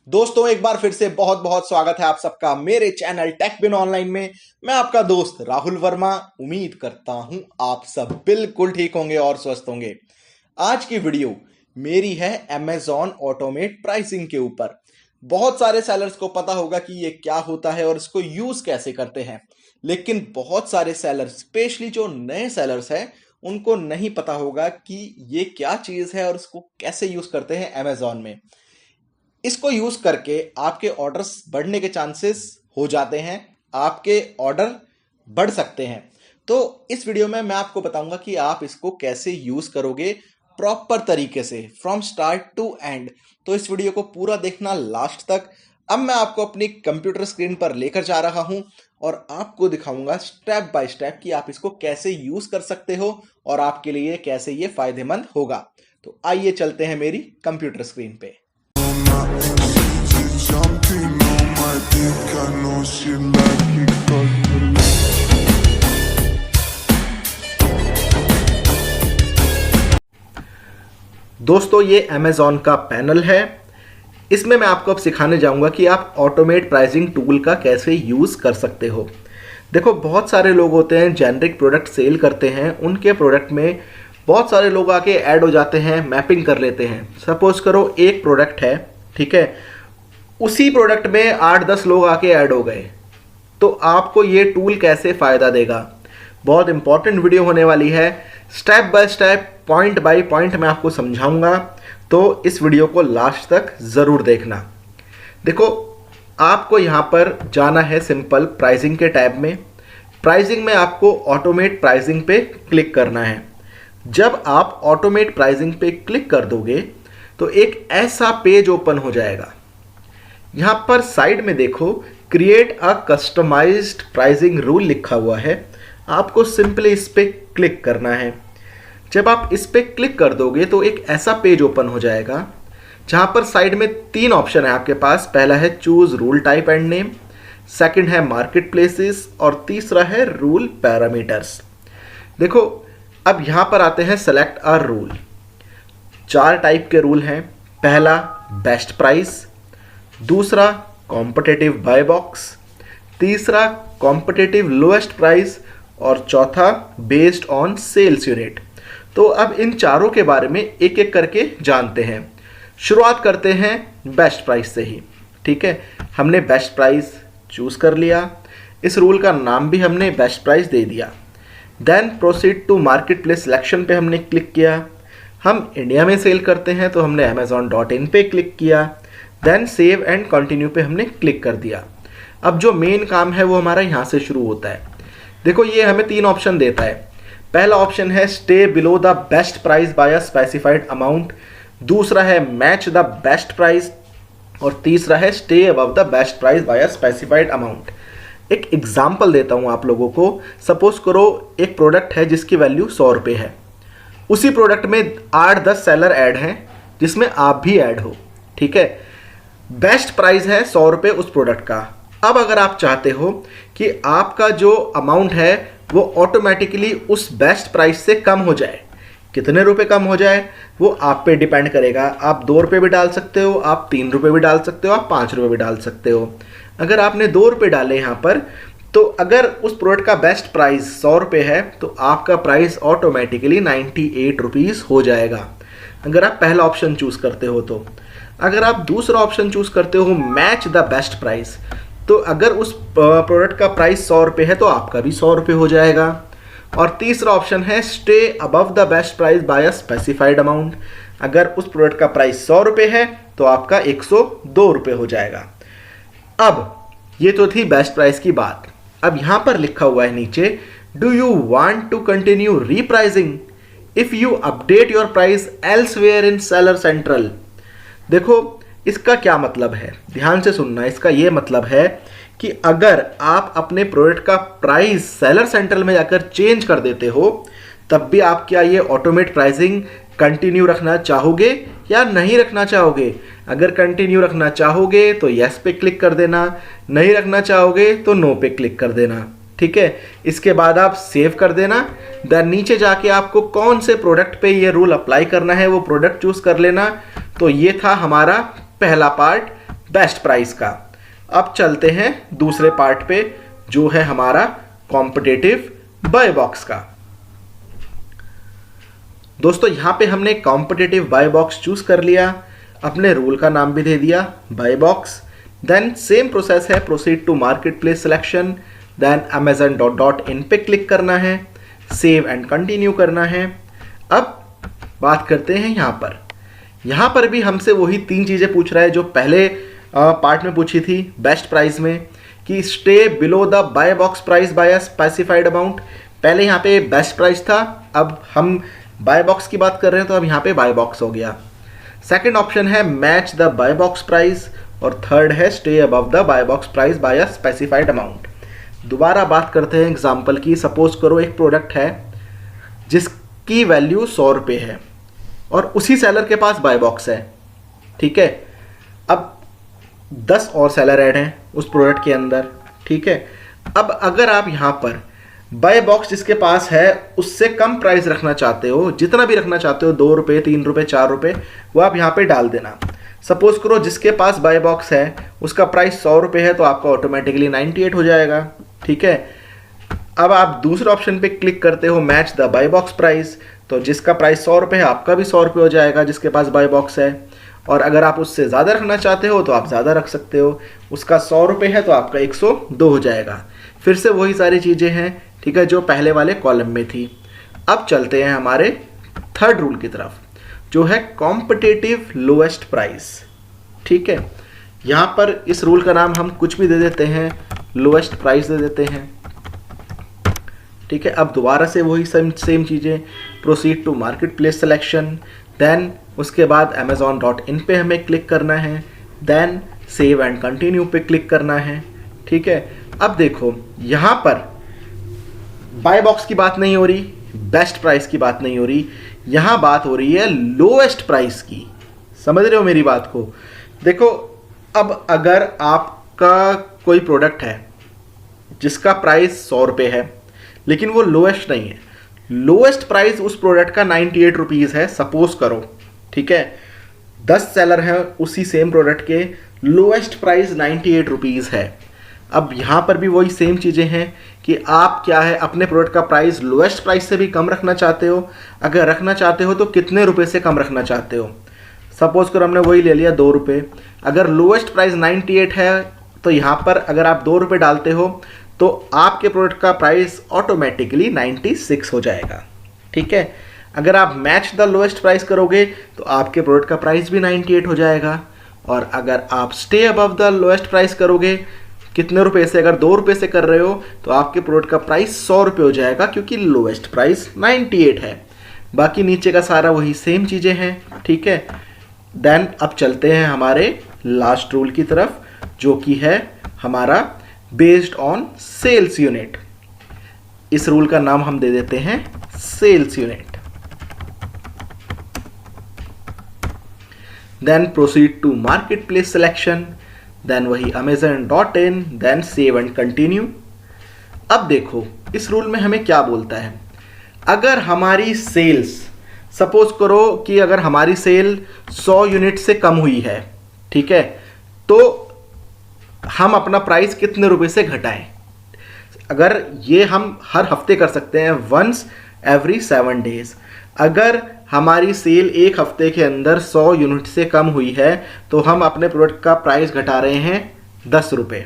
दोस्तों एक बार फिर से बहुत बहुत स्वागत है आप सबका मेरे चैनल टेक बिन ऑनलाइन में। मैं आपका दोस्त राहुल वर्मा। उम्मीद करता हूं आप सब बिल्कुल ठीक होंगे और स्वस्थ होंगे। आज की वीडियो मेरी है अमेजॉन ऑटोमेट प्राइसिंग के ऊपर। बहुत सारे सेलर्स को पता होगा कि ये क्या होता है और इसको यूज कैसे करते हैं, लेकिन बहुत सारे सेलर्स, स्पेशली जो नए सेलर्स हैं, उनको नहीं पता होगा कि ये क्या चीज है और इसको कैसे यूज करते हैं अमेजॉन में। इसको यूज करके आपके ऑर्डर्स बढ़ने के चांसेस हो जाते हैं, आपके ऑर्डर बढ़ सकते हैं। तो इस वीडियो में मैं आपको बताऊंगा कि आप इसको कैसे यूज करोगे प्रॉपर तरीके से फ्रॉम स्टार्ट टू एंड। तो इस वीडियो को पूरा देखना लास्ट तक। अब मैं आपको अपनी कंप्यूटर स्क्रीन पर लेकर जा रहा हूं और आपको दिखाऊंगा स्टेप बाय स्टेप कि आप इसको कैसे यूज कर सकते हो और आपके लिए कैसे ये फायदेमंद होगा। तो आइए चलते हैं मेरी कंप्यूटर स्क्रीन पे। दोस्तों ये अमेजॉन का पैनल है। इसमें मैं आपको अब सिखाने जाऊंगा कि आप ऑटोमेट प्राइसिंग टूल का कैसे यूज कर सकते हो। देखो, बहुत सारे लोग होते हैं जेनरिक प्रोडक्ट सेल करते हैं, उनके प्रोडक्ट में बहुत सारे लोग आके ऐड हो जाते हैं, मैपिंग कर लेते हैं। सपोज करो एक प्रोडक्ट है, ठीक है, उसी प्रोडक्ट में 8-10 लोग आके ऐड हो गए, तो आपको ये टूल कैसे फ़ायदा देगा। बहुत इंपॉर्टेंट वीडियो होने वाली है। Step by step, point by point मैं आपको समझाऊंगा, तो इस वीडियो को लास्ट तक ज़रूर देखना। देखो, आपको यहाँ पर जाना है सिंपल प्राइसिंग के टैब में। प्राइसिंग में आपको ऑटोमेट प्राइसिंग पे क्लिक करना है। जब आप ऑटोमेट प्राइसिंग पे क्लिक कर दोगे तो एक ऐसा पेज ओपन हो जाएगा। यहाँ पर साइड में देखो, create a customized pricing rule लिखा हुआ है। आपको सिंपली इस पे क्लिक करना है। जब आप इस पे क्लिक कर दोगे तो एक ऐसा पेज ओपन हो जाएगा जहाँ पर साइड में 3 ऑप्शन है आपके पास। पहला है choose rule type and name, second है मार्केट प्लेसेस और तीसरा है रूल पैरामीटर्स। देखो, अब यहाँ पर आते हैं सेलेक्ट अ रूल। 4 टाइप के रूल हैं। पहला बेस्ट प्राइस, दूसरा कॉम्पिटिटिव बाय बॉक्स, तीसरा कॉम्पिटिटिव लोएस्ट प्राइस और चौथा बेस्ड ऑन सेल्स यूनिट। तो अब इन चारों के बारे में एक एक करके जानते हैं। शुरुआत करते हैं बेस्ट प्राइस से ही। ठीक है, हमने बेस्ट प्राइस चूज कर लिया। इस रूल का नाम भी हमने बेस्ट प्राइस दे दिया। Then proceed to market place selection पे हमने क्लिक किया। हम इंडिया में सेल करते हैं तो हमने amazon.in पे क्लिक किया। देन सेव एंड कंटिन्यू पे हमने क्लिक कर दिया। अब जो मेन काम है वो हमारा यहाँ से शुरू होता है। देखो, ये हमें 3 ऑप्शन देता है। पहला ऑप्शन है stay below the best price by a specified amount, दूसरा है मैच द बेस्ट प्राइस और तीसरा है stay above the best price by a specified amount. एक एग्जाम्पल देता हूँ आप लोगों को। सपोज करो एक प्रोडक्ट है जिसकी वैल्यू 100 रुपये है। उसी प्रोडक्ट में 8-10 सेलर ऐड हैं जिसमें आप भी ऐड हो। ठीक है, बेस्ट प्राइस है 100 रुपये उस प्रोडक्ट का। अब अगर आप चाहते हो कि आपका जो अमाउंट है वो ऑटोमेटिकली उस बेस्ट प्राइस से कम हो जाए, कितने रुपए कम हो जाए वो आप पे डिपेंड करेगा। आप 2 रुपये भी डाल सकते हो, आप 3 रुपये भी डाल सकते हो, आप 5 रुपये भी डाल सकते हो। अगर आपने 2 रुपये डाले यहाँ पर, तो अगर उस प्रोडक्ट का बेस्ट प्राइस 100 रुपये है तो आपका प्राइस ऑटोमेटिकली 98 रुपीज़ हो जाएगा, अगर आप पहला ऑप्शन चूज करते हो तो। अगर आप दूसरा ऑप्शन चूज करते हो मैच द बेस्ट प्राइस, तो अगर उस प्रोडक्ट का प्राइस 100 रुपये है तो आपका भी 100 रुपये हो जाएगा। और तीसरा ऑप्शन है stay above the best price by a specified amount. अगर उस प्रोडक्ट का प्राइस 100 रुपये है तो आपका 102 रुपये हो जाएगा। अब ये तो थी बेस्ट प्राइस की बात। अब यहाँ पर लिखा हुआ है नीचे, do you want to continue repricing if you update your price elsewhere in seller central. देखो, इसका क्या मतलब है, ध्यान से सुनना। इसका ये मतलब है कि अगर आप अपने प्रोडक्ट का प्राइस सेलर सेंट्रल में जाकर चेंज कर देते हो, तब भी आप क्या ये ऑटोमेट प्राइसिंग कंटिन्यू रखना चाहोगे या नहीं रखना चाहोगे। अगर कंटिन्यू रखना चाहोगे तो यस पे क्लिक कर देना, नहीं रखना चाहोगे तो नो पे क्लिक कर देना। ठीक है, इसके बाद आप सेव कर देना। देन नीचे जाके आपको कौन से प्रोडक्ट पे ये रूल अप्लाई करना है वो प्रोडक्ट चूज कर लेना। तो ये था हमारा पहला पार्ट, बेस्ट प्राइस का। अब चलते हैं दूसरे पार्ट पे, जो है हमारा कॉम्पिटिटिव बाय बॉक्स का। दोस्तों यहां पे हमने कॉम्पिटिटिव बाय बॉक्स चूज कर लिया, अपने रूल का नाम भी दे दिया by box. Then same process है, proceed to market place selection, then amazon.in पे क्लिक करना है, सेव एंड कंटिन्यू करना है। अब बात करते हैं यहाँ पर भी हमसे वही 3 चीज़ें पूछ रहा है जो पहले पार्ट में पूछी थी बेस्ट प्राइस में, कि stay below the buy box price by a specified amount. पहले यहाँ पे बेस्ट प्राइस था, अब हम बाय बॉक्स की बात कर रहे हैं तो अब यहाँ पे बाय बॉक्स हो गया। सेकंड ऑप्शन है match the buy box price, और थर्ड है stay above the buy box price by a specified amount. दोबारा बात करते हैं एग्जांपल की। सपोज करो एक प्रोडक्ट है जिसकी वैल्यू 100 रुपये है और उसी सेलर के पास बाय बॉक्स है, ठीक है। अब 10 और सेलर ऐड हैं उस प्रोडक्ट के अंदर, ठीक है। अब अगर आप यहाँ पर बाय बॉक्स जिसके पास है उससे कम प्राइस रखना चाहते हो, जितना भी रखना चाहते हो, 2 रुपये, 3 रुपये, 4 रुपये, वो आप यहाँ पे डाल देना। सपोज करो जिसके पास बाय बॉक्स है उसका प्राइस 100 रुपये है, तो आपका ऑटोमेटिकली 98 हो जाएगा, ठीक है। अब आप दूसरे ऑप्शन पे क्लिक करते हो match the buy box price, तो जिसका प्राइस 100 रुपये है आपका भी 100 रुपये हो जाएगा जिसके पास बाय बॉक्स है। और अगर आप उससे ज़्यादा रखना चाहते हो तो आप ज़्यादा रख सकते हो, उसका 100 रुपये है तो आपका 102 हो जाएगा। फिर से वही सारी चीज़ें हैं, ठीक है, जो पहले वाले कॉलम में थी। अब चलते हैं हमारे थर्ड रूल की तरफ, जो है कॉम्पिटिटिव लोएस्ट प्राइस, ठीक है। यहाँ पर इस रूल का नाम हम कुछ भी दे देते हैं, लोएस्ट प्राइस दे देते हैं, ठीक है। अब दोबारा से वही सेम चीज़ें, proceed to market place selection, then उसके बाद amazon.in पे हमें क्लिक करना है, देन सेव एंड कंटिन्यू पे क्लिक करना है, ठीक है। अब देखो यहाँ पर बाय बॉक्स की बात नहीं हो रही, बेस्ट प्राइस की बात नहीं हो रही, यहाँ बात हो रही है लोएस्ट प्राइस की। समझ रहे हो मेरी बात को? देखो अब अगर आपका कोई प्रोडक्ट है जिसका प्राइस 100 रुपये है लेकिन वो लोएस्ट नहीं है, लोएस्ट प्राइस उस प्रोडक्ट का 98 रुपीज़ है, सपोज करो, ठीक है। 10 सेलर हैं उसी सेम प्रोडक्ट के, लोएस्ट प्राइस 98 रुपीज़ है। अब यहाँ पर भी वही सेम चीज़ें हैं कि आप क्या है अपने प्रोडक्ट का प्राइस लोएस्ट प्राइस से भी कम रखना चाहते हो। अगर रखना चाहते हो तो कितने रुपए से कम रखना चाहते हो। सपोज करो हमने वही ले लिया 2 रुपये, अगर लोएस्ट प्राइस 98 है तो यहाँ पर अगर आप 2 रुपये डालते हो तो आपके प्रोडक्ट का प्राइस ऑटोमेटिकली 96 हो जाएगा, ठीक है। अगर आप मैच द लोएस्ट प्राइस करोगे तो आपके प्रोडक्ट का प्राइस भी 98 हो जाएगा। और अगर आप stay above the lowest price करोगे, कितने रुपए से, अगर 2 रुपये से कर रहे हो तो आपके प्रोडक्ट का प्राइस 100 रुपये हो जाएगा, क्योंकि लोएस्ट प्राइस 98 है। बाकी नीचे का सारा वही सेम चीज़ें हैं, ठीक है। देन अब चलते हैं हमारे लास्ट रूल की तरफ, जो कि है हमारा बेस्ड ऑन सेल्स यूनिट। इस रूल का नाम हम दे देते हैं sales unit. Then proceed to market place selection, then वही amazon.in, then save and continue. अब देखो इस रूल में हमें क्या बोलता है, अगर हमारी सेल्स, सपोज करो कि अगर हमारी सेल 100 यूनिट से कम हुई है, ठीक है, तो हम अपना प्राइस कितने रुपए से घटाएं। अगर ये हम हर हफ्ते कर सकते हैं, वंस एवरी 7 डेज। अगर हमारी सेल एक हफ्ते के अंदर 100 यूनिट से कम हुई है तो हम अपने प्रोडक्ट का प्राइस घटा रहे हैं 10 रुपये,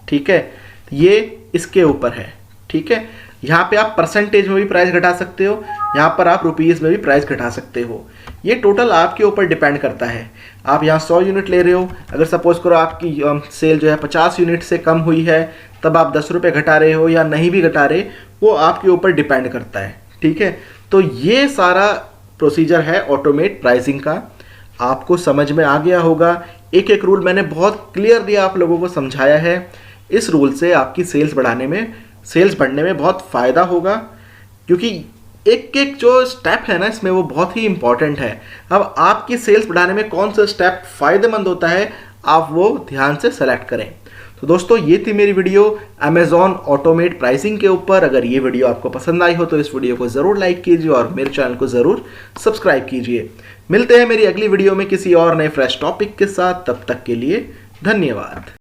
ठीक है। ये इसके ऊपर है, ठीक है। यहाँ पे आप परसेंटेज में भी प्राइस घटा सकते हो, यहाँ पर आप रुपीज़ में भी प्राइस घटा सकते हो। ये टोटल आपके ऊपर डिपेंड करता है। आप यहाँ 100 यूनिट ले रहे हो, अगर सपोज करो आपकी सेल जो है 50 यूनिट से कम हुई है, तब आप 10 रुपये घटा रहे हो या नहीं भी घटा रहे, वो आपके ऊपर डिपेंड करता है, ठीक है। तो ये सारा प्रोसीजर है ऑटोमेट प्राइसिंग का। आपको समझ में आ गया होगा, एक एक रूल मैंने बहुत क्लियर दिया, आप लोगों को समझाया है। इस रूल से आपकी सेल्स बढ़ने में बहुत फ़ायदा होगा, क्योंकि एक एक जो स्टेप है ना इसमें वो बहुत ही इंपॉर्टेंट है। अब आपकी सेल्स बढ़ाने में कौन सा स्टेप फ़ायदेमंद होता है, आप वो ध्यान से सेलेक्ट करें। तो दोस्तों ये थी मेरी वीडियो अमेज़ॉन ऑटोमेट प्राइसिंग के ऊपर। अगर ये वीडियो आपको पसंद आई हो तो इस वीडियो को ज़रूर लाइक कीजिए और मेरे चैनल को ज़रूर सब्सक्राइब कीजिए। मिलते हैं मेरी अगली वीडियो में किसी और नए फ्रेश टॉपिक के साथ, तब तक के लिए धन्यवाद।